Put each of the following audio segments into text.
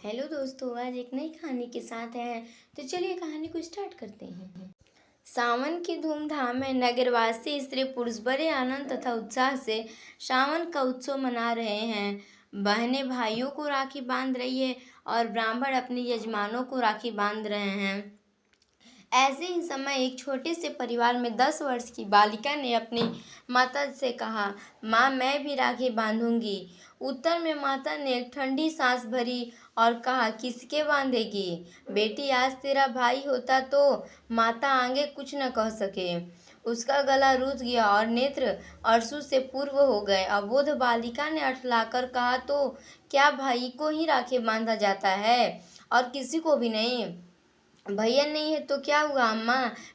Hello दोस्तों, आज एक नई कहानी के साथ हैं। तो चलिए कहानी को स्टार्ट करते हैं। सावन की धूमधाम में नगरवासी स्त्री पुरुष बड़े आनंद तथा उत्साह से सावन का उत्सव मना रहे हैं। बहनें भाइयों को राखी बांध रही है और ब्राह्मण अपने यजमानों को राखी बांध रहे हैं। ऐसे ही समय एक छोटे से परिवार में 10 वर्ष की बालिका ने अपनी माता से कहा, माँ मैं भी राखी बांधूंगी। उत्तर में माता ने एक ठंडी सांस भरी और कहा, किसके बांधेगी बेटी, आज तेरा भाई होता तो। माता आगे कुछ न कह सके। उसका गला रुध गया और नेत्र आंसू से पूर्व हो गए। अबोध बालिका ने अठलाकर कहा, तो क्या भाई को ही राखी बांधा जाता है और किसी को भी नहीं? भैया नहीं है तो क्या हुआ अम्मा,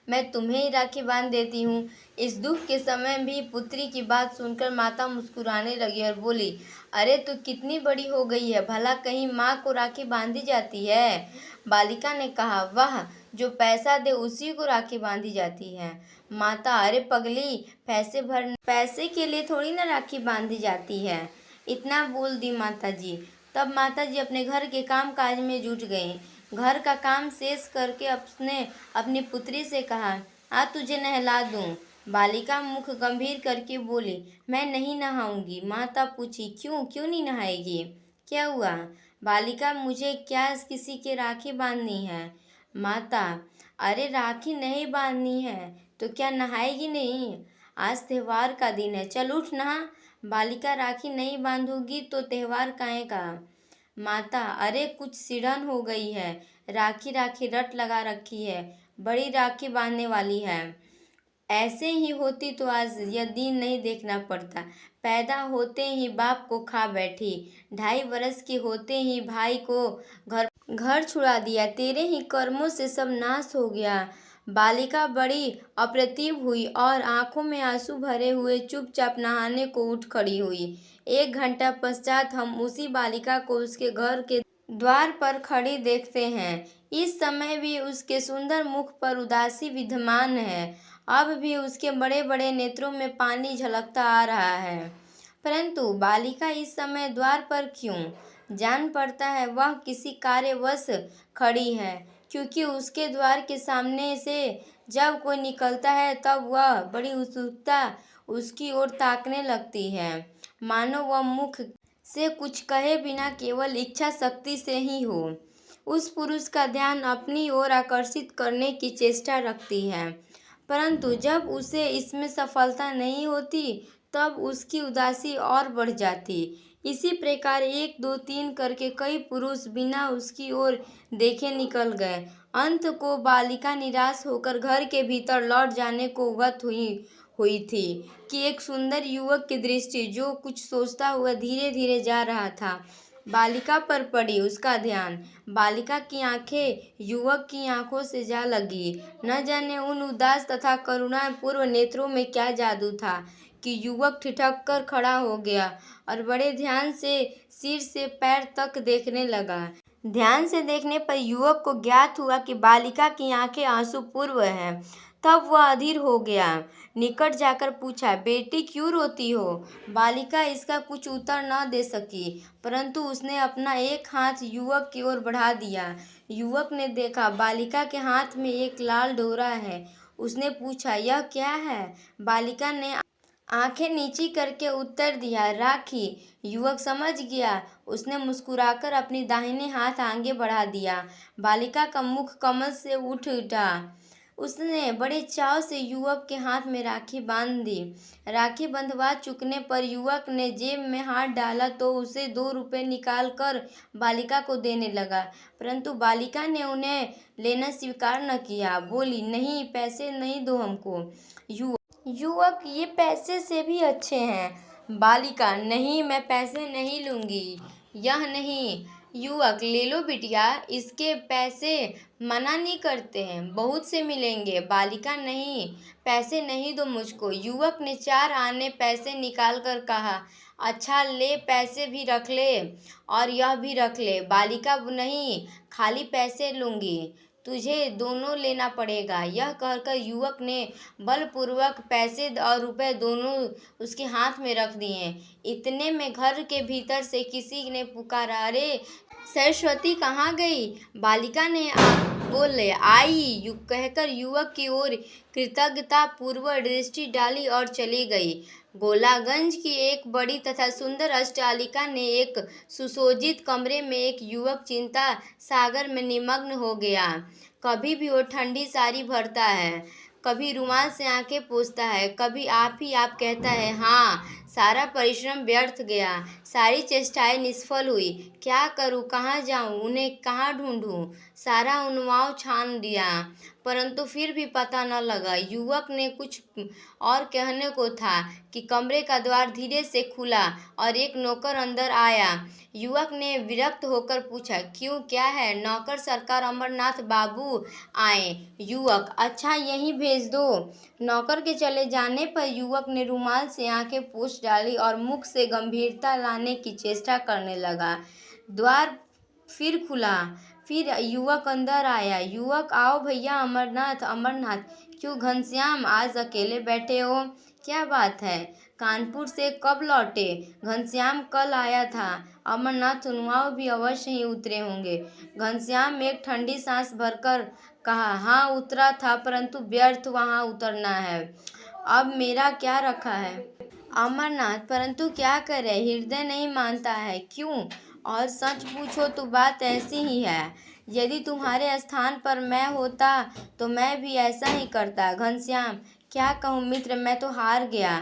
मैं तुम्हें ही राखी बांध देती हूँ। इस दुख के समय भी पुत्री की बात सुनकर माता मुस्कुराने लगी और बोली, अरे तू कितनी बड़ी हो गई है, भला कहीं माँ को राखी बांधी जाती है? बालिका ने कहा, वाह, जो पैसा दे उसी को राखी बांधी जाती है। माता, अरे पगली, पैसे के लिए थोड़ी ना राखी बांधी जाती है। इतना बोल दी माता जी। तब माता जी अपने घर के काम काज में जुट गईं। घर का काम शेष करके उसने अपनी पुत्री से कहा, आ तुझे नहला दूं। बालिका मुख गंभीर करके बोली, मैं नहीं नहाऊंगी। माता पूछी, क्यों क्यों नहीं नहाएगी, क्या हुआ? बालिका, मुझे क्या किसी के राखी बांधनी है। माता, अरे राखी नहीं बांधनी है तो क्या नहाएगी नहीं? आज त्योहार का दिन है, चल उठ नहा। बालिका, राखी नहीं बांधूंगी तो त्योहार काहे का? माता, अरे कुछ सिड़न हो गई है, राखी राखी रट लगा रखी है, बड़ी राखी बांधने वाली है। ऐसे ही होती तो आज यह दिन नहीं देखना पड़ता। पैदा होते ही बाप को खा बैठी, 2.5 वर्ष के होते ही भाई को घर घर छुड़ा दिया, तेरे ही कर्मों से सब नाश हो गया। बालिका बड़ी अप्रतिभ हुई और आंखों में आंसू भरे हुए चुपचाप नहाने को उठ खड़ी हुई। 1 घंटा पश्चात हम उसी बालिका को उसके घर के द्वार पर खड़ी देखते हैं। इस समय भी उसके सुंदर मुख पर उदासी विद्यमान है। अब भी उसके बड़े बड़े नेत्रों में पानी झलकता आ रहा है। परंतु बालिका इस समय द्वार पर क्यों? जान पड़ता है वह किसी कार्यवश खड़ी है, क्योंकि उसके द्वार के सामने से जब कोई निकलता है तब वह बड़ी उत्सुकता उसकी ओर ताकने लगती है, मानो वह मुख से कुछ कहे बिना केवल इच्छा शक्ति से ही हो उस पुरुष का ध्यान अपनी ओर आकर्षित करने की चेष्टा रखती है। परंतु जब उसे इसमें सफलता नहीं होती तब उसकी उदासी और बढ़ जाती। इसी प्रकार 1 2 3 करके कई पुरुष बिना उसकी ओर देखे निकल गए। अंत को बालिका निराश होकर घर के भीतर लौट जाने को उद्यत हुई थी कि एक सुंदर युवक की दृष्टि, जो कुछ सोचता हुआ धीरे धीरे जा रहा था, बालिका पर पड़ी। उसका ध्यान बालिका की आंखें युवक की आंखों से जा लगी। न जाने उन उदास तथा करुणापूर्ण नेत्रों में क्या जादू था कि युवक ठिठक कर खड़ा हो गया और बड़े ध्यान से सिर से पैर तक देखने लगा। ध्यान से देखने पर युवक को ज्ञात हुआ कि बालिका की आंखें आंसू पूर्व हैं। तब वह अधीर हो गया। निकट जाकर पूछा, बेटी क्यों रोती हो? बालिका इसका कुछ उत्तर न दे सकी, परंतु उसने अपना एक हाथ युवक की ओर बढ़ा दिया। युवक ने देखा बालिका के हाथ में एक लाल डोरा है। उसने पूछा, यह क्या है? बालिका ने आंखें नीची करके उत्तर दिया, राखी। युवक समझ गया। उसने मुस्कुराकर अपनी दाहिने हाथ आगे बढ़ा दिया। बालिका का मुख कमल से उठ उठा। उसने बड़े चाव से युवक के हाथ में राखी बांध दी। राखी बंधवा चुकने पर युवक ने जेब में हाथ डाला तो उसे 2 रुपए निकाल कर बालिका को देने लगा, परंतु बालिका ने उन्हें लेना स्वीकार न किया। बोली, नहीं, पैसे नहीं दो हमको। युवक, ये पैसे से भी अच्छे हैं। बालिका, नहीं, मैं पैसे नहीं लूंगी, यह नहीं। युवक, ले लो बिटिया, इसके पैसे मना नहीं करते हैं, बहुत से मिलेंगे। बालिका, नहीं, पैसे नहीं दो मुझको। युवक ने 4 आने पैसे निकाल कर कहा, अच्छा ले, पैसे भी रख ले और यह भी रख ले। बालिका, नहीं, खाली पैसे लूंगी, तुझे दोनों लेना पड़ेगा। यह कहकर युवक ने बलपूर्वक पैसे और रुपए दोनों उसके हाथ में रख दिए। इतने में घर के भीतर से किसी ने पुकारा, अरे सरस्वती कहाँ गई? बालिका ने बोले आई कहकर युवक की ओर कृतज्ञतापूर्वक दृष्टि डाली और चली गई। गोलागंज की एक बड़ी तथा सुंदर अट्टालिका ने एक सुसज्जित कमरे में एक युवक चिंता सागर में निमग्न हो गया। कभी भी वो ठंडी साड़ी भरता है, कभी रुमाल से आंखें पोंछता है, कभी आप ही आप कहता है। हाँ, सारा परिश्रम व्यर्थ गया, सारी चेष्टाएं निष्फल हुई। क्या करूं, कहाँ जाऊं, उन्हें कहाँ ढूंढूं? सारा उन्माद छान दिया, परंतु फिर भी पता न लगा। युवक ने कुछ और कहने को था कि कमरे का द्वार धीरे से खुला और एक नौकर अंदर आया। युवक ने विरक्त होकर पूछा, क्यों, क्या है? नौकर, सरकार अमरनाथ बाबू आए। युवक, अच्छा, यहीं भेज दो। नौकर के चले जाने पर युवक ने रुमाल से आंखें पोंछ डाली और मुख से गंभीरता लाने की चेष्टा करने लगा। द्वार फिर खुला, फिर युवक अंदर आया। युवक, आओ भैया। अमरनाथ, अमरनाथ, क्यों घनश्याम, आज अकेले बैठे हो? क्या बात है? कानपुर से कब लौटे? घनश्याम कल आया था। अमरनाथ, उन्माद भी अवश्य ही उतरे होंगे। घनश्याम एक ठंडी सांस भरकर कहा, हाँ उतरा था, परंतु व्यर्थ, वहाँ उतरना है। अब मेरा क्या रखा है? अमरनाथ, परंतु क्या करे, हृदय नहीं मानता है। क्यों? और सच पूछो तो बात ऐसी ही है। यदि तुम्हारे स्थान पर मैं होता तो मैं भी ऐसा ही करता। घनश्याम, क्या कहूँ मित्र, मैं तो हार गया।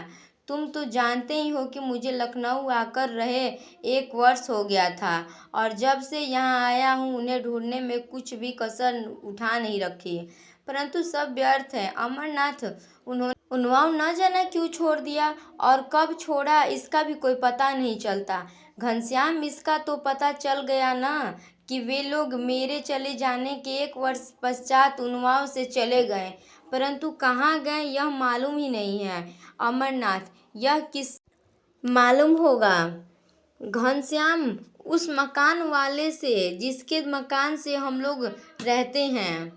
तुम तो जानते ही हो कि मुझे लखनऊ आकर रहे 1 वर्ष हो गया था, और जब से यहाँ आया हूँ उन्हें ढूंढने में कुछ भी कसर उठा नहीं रखी, परंतु सब व्यर्थ है। अमरनाथ, उन्होंने न जाना क्यों छोड़ दिया और कब छोड़ा, इसका भी कोई पता नहीं चलता। घनश्याम, इसका तो पता चल गया ना कि वे लोग मेरे चले जाने के 1 वर्ष पश्चात उन्नाव से चले गए, परंतु कहाँ गए यह मालूम ही नहीं है। अमरनाथ, यह किस मालूम होगा? घनश्याम, उस मकान वाले से जिसके मकान से हम लोग रहते हैं।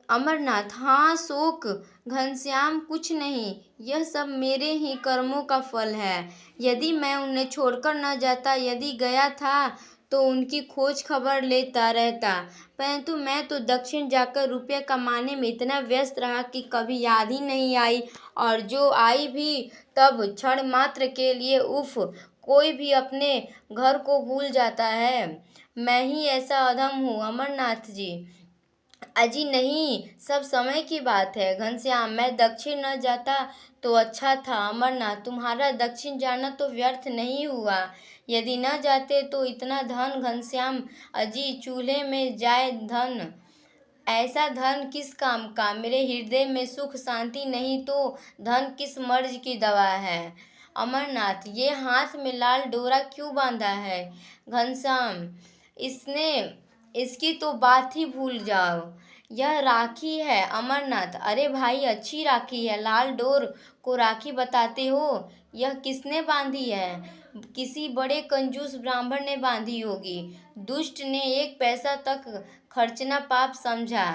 अमरनाथ, हाँ शोक। घनश्याम, कुछ नहीं, यह सब मेरे ही कर्मों का फल है। यदि मैं उन्हें छोड़कर न जाता, यदि गया था तो उनकी खोज खबर लेता रहता, परंतु मैं तो दक्षिण जाकर रुपये कमाने में इतना व्यस्त रहा कि कभी याद ही नहीं आई, और जो आई भी तब क्षण मात्र के लिए। उफ, कोई भी अपने घर को भूल जाता है। मैं ही ऐसा अधम हूँ अमरनाथ जी। अजी नहीं, सब समय की बात है। घनश्याम, मैं दक्षिण न जाता तो अच्छा था। अमरनाथ, तुम्हारा दक्षिण जाना तो व्यर्थ नहीं हुआ। यदि न जाते तो इतना धन। घनश्याम, अजी, चूल्हे में जाए धन, ऐसा धन किस काम का? मेरे हृदय में सुख शांति नहीं तो धन किस मर्ज की दवा है? अमरनाथ, ये हाथ में लाल डोरा क्यों बांधा है? घनश्याम, इसने इसकी तो बात ही भूल जाओ, यह राखी है। अमरनाथ, अरे भाई, अच्छी राखी है, लाल डोर को राखी बताते हो? यह किसने बांधी है? किसी बड़े कंजूस ब्राह्मण ने बांधी होगी। दुष्ट ने 1 पैसा तक खर्चना पाप समझा,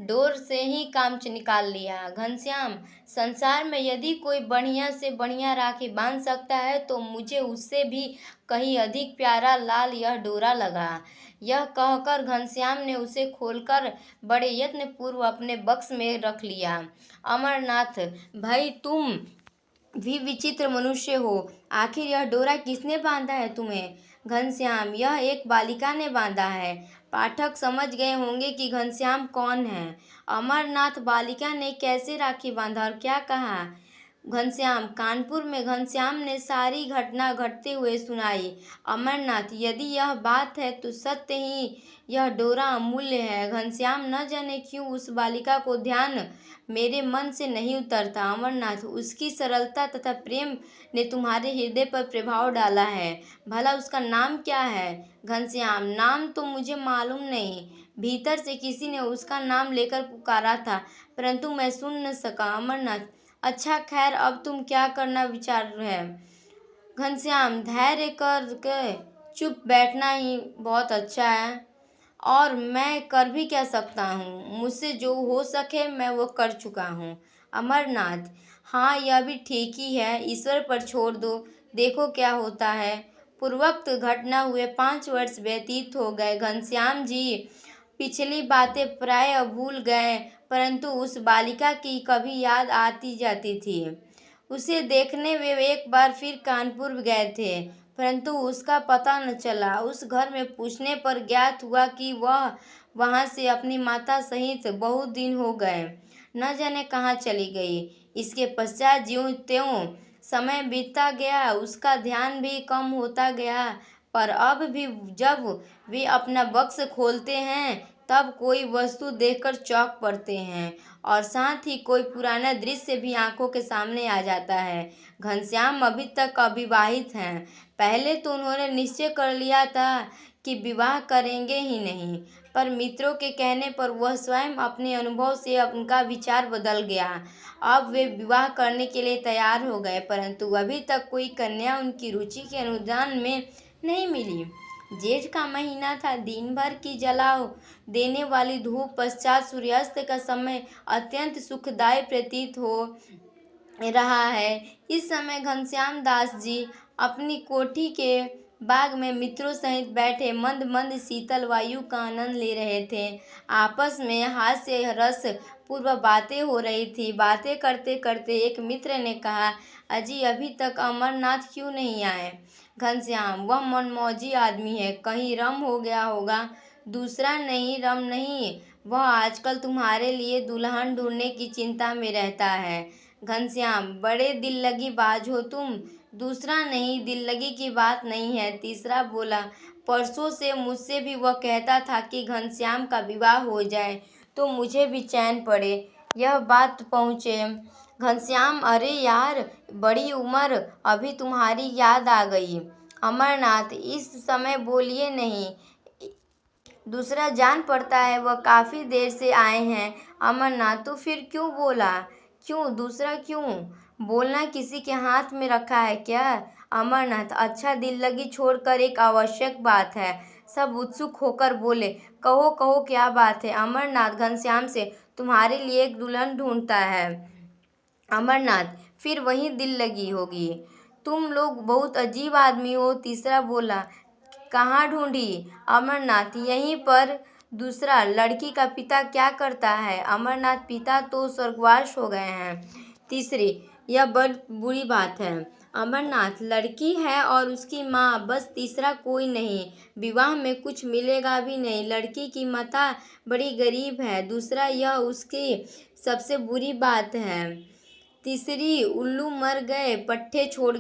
डोर से ही काम निकाल लिया। घनश्याम, संसार में यदि कोई बढ़िया से बढ़िया राखी बांध सकता है तो मुझे उससे भी कहीं अधिक प्यारा लाल यह डोरा लगा। यह कहकर घनश्याम ने उसे खोलकर बड़े यत्न पूर्व अपने बक्स में रख लिया। अमरनाथ, भाई तुम भी विचित्र मनुष्य हो, आखिर यह डोरा किसने बांधा है तुम्हें? घनश्याम, यह एक बालिका ने बांधा है। पाठक समझ गए होंगे कि घनश्याम कौन है। अमरनाथ, बालिका ने कैसे राखी बांधा और क्या कहा? घनश्याम, कानपुर में घनश्याम ने सारी घटना घटते हुए सुनाई। अमरनाथ, यदि यह बात है तो सत्य ही यह डोरा अमूल्य है। घनश्याम, न जाने क्यों उस बालिका को ध्यान मेरे मन से नहीं उतरता। अमरनाथ, उसकी सरलता तथा प्रेम ने तुम्हारे हृदय पर प्रभाव डाला है। भला उसका नाम क्या है? घनश्याम, नाम तो मुझे मालूम नहीं। भीतर से किसी ने उसका नाम लेकर पुकारा था, परंतु मैं सुन न सका। अमरनाथ, अच्छा खैर, अब तुम क्या करना विचार है? घनश्याम, धैर्य कर के चुप बैठना ही बहुत अच्छा है, और मैं कर भी क्या सकता हूँ? मुझसे जो हो सके मैं वो कर चुका हूँ। अमरनाथ, हाँ यह भी ठीक ही है, ईश्वर पर छोड़ दो, देखो क्या होता है। पूर्वोक्त घटना हुए 5 वर्ष व्यतीत हो गए। घनश्याम जी पिछली बातें प्राय भूल गए, परंतु उस बालिका की कभी याद आती जाती थी। उसे देखने वे एक बार फिर कानपुर गए थे, परंतु उसका पता न चला। उस घर में पूछने पर ज्ञात हुआ कि वह वहां से अपनी माता सहित बहुत दिन हो गए न जाने कहाँ चली गई। इसके पश्चात ज्यों त्यों समय बीतता गया, उसका ध्यान भी कम होता गया। पर अब भी जब वे अपना बक्स खोलते हैं तब कोई वस्तु देखकर चौंक पड़ते हैं और साथ ही कोई पुराना दृश्य भी आंखों के सामने आ जाता है। घनश्याम अभी तक अविवाहित हैं। पहले तो उन्होंने निश्चय कर लिया था कि विवाह करेंगे ही नहीं, पर मित्रों के कहने पर वह स्वयं अपने अनुभव से उनका विचार बदल गया। अब वे विवाह करने के लिए तैयार हो गए, परंतु अभी तक कोई कन्या उनकी रुचि के अनुदान में नहीं मिली। जेठ का महीना था। दिन भर की जला देने वाली धूप पश्चात सूर्यास्त का समय अत्यंत सुखदायी प्रतीत हो रहा है। इस समय घनश्याम दास जी अपनी कोठी के बाग में मित्रों सहित बैठे मंद मंद शीतल वायु का आनंद ले रहे थे। आपस में हास्य रस पूर्व बातें हो रही थी। बातें करते करते एक मित्र ने कहा, अजी अभी तक अमरनाथ क्यों नहीं आए? घनश्याम, वह मनमौजी आदमी है, कहीं रम हो गया होगा। दूसरा, नहीं रम नहीं, वह आजकल तुम्हारे लिए दुल्हन ढूंढने की चिंता में रहता है। घनश्याम, बड़े दिल लगी बाज हो तुम। दूसरा, नहीं, दिल लगी की बात नहीं है। तीसरा बोला, परसों से मुझसे भी वह कहता था कि घनश्याम का विवाह हो जाए तो मुझे भी चैन पड़े। यह बात पहुँचे। घनश्याम, अरे यार, बड़ी उम्र, अभी तुम्हारी याद आ गई। अमरनाथ, इस समय बोलिए नहीं। दूसरा, जान पड़ता है वह काफ़ी देर से आए हैं। अमरनाथ, तो फिर क्यों बोला? क्यों? दूसरा, क्यों बोलना किसी के हाथ में रखा है क्या? अमरनाथ, अच्छा, दिल लगी छोड़कर एक आवश्यक बात है। सब उत्सुक होकर बोले, कहो कहो, क्या बात है? अमरनाथ घनश्याम से तुम्हारे लिए एक दुल्हन ढूंढता है। अमरनाथ, फिर वही दिल लगी होगी। तुम लोग बहुत अजीब आदमी हो। तीसरा बोला, कहाँ ढूंढी? अमरनाथ, यहीं पर। दूसरा, लड़की का पिता क्या करता है? अमरनाथ, पिता तो स्वर्गवास हो गए हैं। तीसरी, यह बड़ बुरी बात है। अमरनाथ, लड़की है और उसकी माँ, बस। तीसरा, कोई नहीं, विवाह में कुछ मिलेगा भी नहीं। लड़की की माता बड़ी गरीब है। दूसरा, यह उसकी सबसे बुरी बात है। तीसरी, उल्लू मर गए, पट्टे छोड़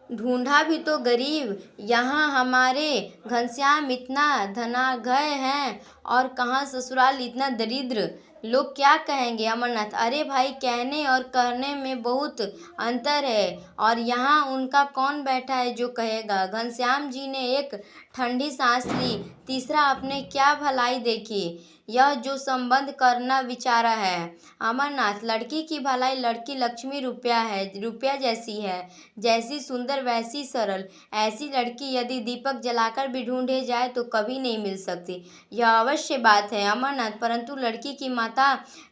ढूंढा भी तो गरीब। यहाँ हमारे घनश्याम इतना धनाढ्य हैं और कहाँ ससुराल इतना दरिद्र। लोग क्या कहेंगे? अमरनाथ, अरे भाई, कहने और कहने में बहुत अंतर है, और यहाँ उनका कौन बैठा है जो कहेगा? घनश्याम जी ने एक ठंडी सांस ली। तीसरा, आपने क्या भलाई देखी? यह जो संबंध करना विचारा है। अमरनाथ, लड़की की भलाई, लड़की लक्ष्मी रुपया है, रुपया जैसी है, जैसी सुंदर वैसी सरल। ऐसी लड़की यदि दीपक जलाकर भी ढूंढे जाए तो कभी नहीं मिल सकती। यह अवश्य बात है। अमरनाथ, परंतु लड़की की माता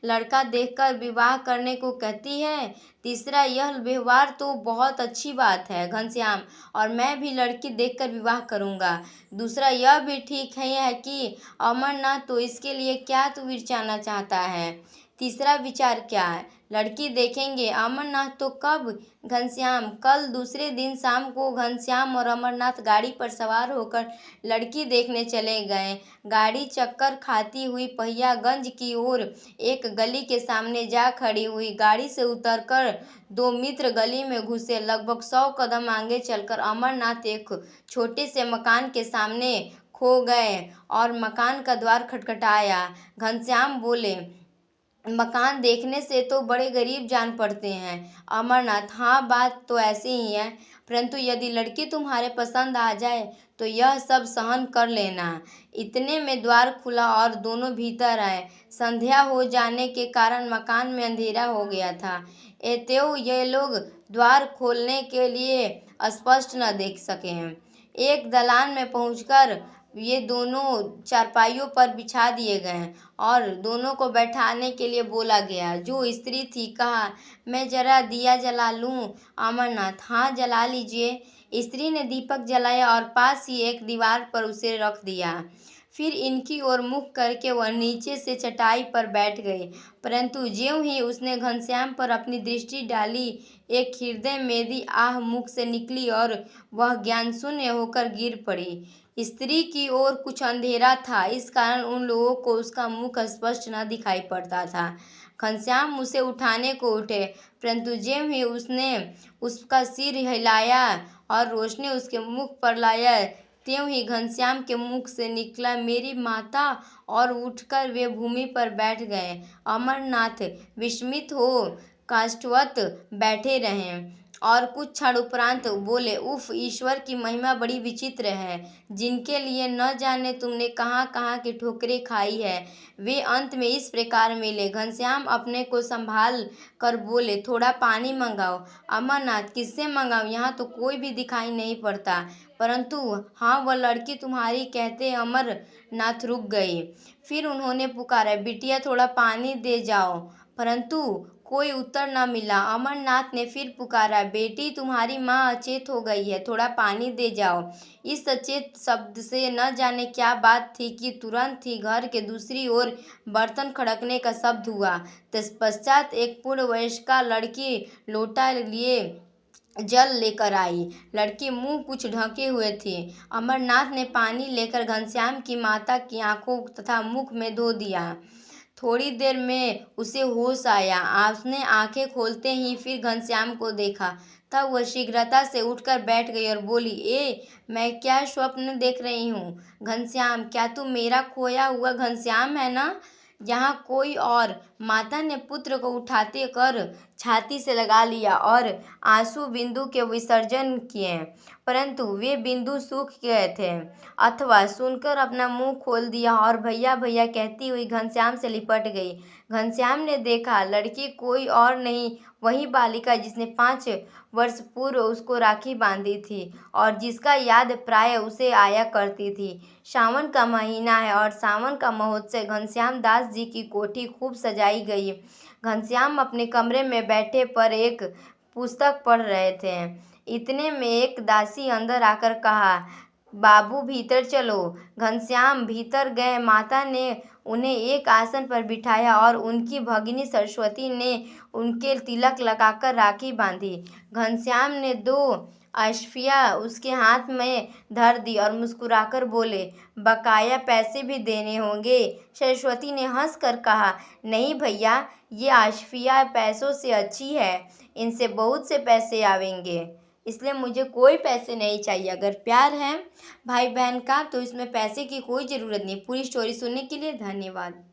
लड़का देखकर विवाह करने को कहती है। तीसरा, यह व्यवहार तो बहुत अच्छी बात है घनश्याम, और मैं भी लड़की देखकर विवाह करूंगा। दूसरा, यह भी ठीक है कि अमरनाथ, तो इसके लिए क्या तू विचारना चाहता है? तीसरा विचार क्या है? लड़की देखेंगे। अमरनाथ, तो कब? घनश्याम, कल। दूसरे दिन शाम को घनश्याम और अमरनाथ गाड़ी पर सवार होकर लड़की देखने चले गए। गाड़ी चक्कर खाती हुई पहियागंज की ओर एक गली के सामने जा खड़ी हुई। गाड़ी से उतरकर दो मित्र गली में घुसे। लगभग 100 कदम आगे चलकर अमरनाथ एक छोटे से मकान के सामने खो गए और मकान का द्वार खटखटाया। घनश्याम बोले, मकान देखने से तो बड़े गरीब जान पड़ते हैं। अमरनाथ, हाँ, बात तो ऐसी ही है, परंतु यदि लड़की तुम्हारे पसंद आ जाए तो यह सब सहन कर लेना। इतने में द्वार खुला और दोनों भीतर आए। संध्या हो जाने के कारण मकान में अंधेरा हो गया था, एतेव ये लोग द्वार खोलने के लिए स्पष्ट न देख सके हैं। एक दलान में पहुंचकर ये दोनों चारपाइयों पर बिछा दिए गए और दोनों को बैठाने के लिए बोला गया। जो स्त्री थी, कहा, मैं जरा दिया जला लूं? अमरनाथ, हाँ, जला लीजिए। स्त्री ने दीपक जलाया और पास ही एक दीवार पर उसे रख दिया। फिर इनकी ओर मुख करके वह नीचे से चटाई पर बैठ गई, परंतु ज्यों ही उसने घनश्याम पर अपनी दृष्टि डाली, एक हृदय मेदी आह मुख से निकली और वह ज्ञानशून्य होकर गिर पड़ी। स्त्री की ओर कुछ अंधेरा था, इस कारण उन लोगों को उसका मुख स्पष्ट न दिखाई पड़ता था। घनश्याम उसे उठाने को उठे, परंतु ज्यों ही उसने उसका सिर हिलाया और रोशनी उसके मुख पर लाया, त्यों ही घनश्याम के मुख से निकला, मेरी माता, और उठकर वे भूमि पर बैठ गए। अमरनाथ विस्मित हो काष्ठवत बैठे रहे और कुछ क्षण उपरांत बोले, उफ, ईश्वर की महिमा बड़ी विचित्र है, जिनके लिए न जाने तुमने कहाँ कहाँ की ठोकरें खाई है, वे अंत में इस प्रकार मिले। घनश्याम अपने को संभाल कर बोले, थोड़ा पानी मंगाओ। अमरनाथ, किससे मंगाऊं, यहाँ तो कोई भी दिखाई नहीं पड़ता। परंतु हाँ, वह लड़की तुम्हारी, कहते अमरनाथ रुक गई। फिर उन्होंने पुकारा, बिटिया थोड़ा पानी दे जाओ, परंतु कोई उत्तर न मिला। अमरनाथ ने फिर पुकारा, बेटी तुम्हारी माँ अचेत हो गई है, थोड़ा पानी दे जाओ। इस अचेत शब्द से न जाने क्या बात थी कि तुरंत ही घर के दूसरी ओर बर्तन खड़कने का शब्द हुआ। तत्पश्चात एक पूर्ण वयस्का लड़की लोटा लिए जल लेकर आई। लड़की मुंह कुछ ढके हुए थी। अमरनाथ ने पानी लेकर घनश्याम की माता की आंखों तथा मुख में धो दिया। थोड़ी देर में उसे होश आया। उसने आंखें खोलते ही फिर घनश्याम को देखा। तब वह शीघ्रता से उठकर बैठ गई और बोली, मैं क्या स्वप्न देख रही हूँ? घनश्याम, क्या तू मेरा खोया हुआ घनश्याम है ना? यहाँ कोई और? माता ने पुत्र को उठाते कर छाती से लगा लिया और आंसू बिंदु के विसर्जन किए, परंतु वे बिंदु सूख गए थे। अथवा सुनकर अपना मुंह खोल दिया और भैया भैया कहती हुई घनश्याम से लिपट गई। घनश्याम ने देखा, लड़की कोई और नहीं, वही बालिका जिसने 5 वर्ष पूर्व उसको राखी बांधी थी और जिसका याद प्राय उसे आया करती थी। सावन का महीना है और सावन का महोत्सव। घनश्याम दास जी की कोठी खूब सजाई गई। घनश्याम अपने कमरे में बैठे पर एक पुस्तक पढ़ रहे थे। इतने में एक दासी अंदर आकर कहा, बाबू भीतर चलो। घनश्याम भीतर गए। माता ने उन्हें एक आसन पर बिठाया और उनकी भगिनी सरस्वती ने उनके तिलक लगाकर राखी बांधी। घनश्याम ने 2 अश्फिया उसके हाथ में धर दी और मुस्कुराकर बोले, बकाया पैसे भी देने होंगे? सरस्वती ने हंसकर कहा, नहीं भैया, ये अश्फिया पैसों से अच्छी है, इनसे बहुत से पैसे आवेंगे, इसलिए मुझे कोई पैसे नहीं चाहिए। अगर प्यार है भाई बहन का तो इसमें पैसे की कोई ज़रूरत नहीं। पूरी स्टोरी सुनने के लिए धन्यवाद।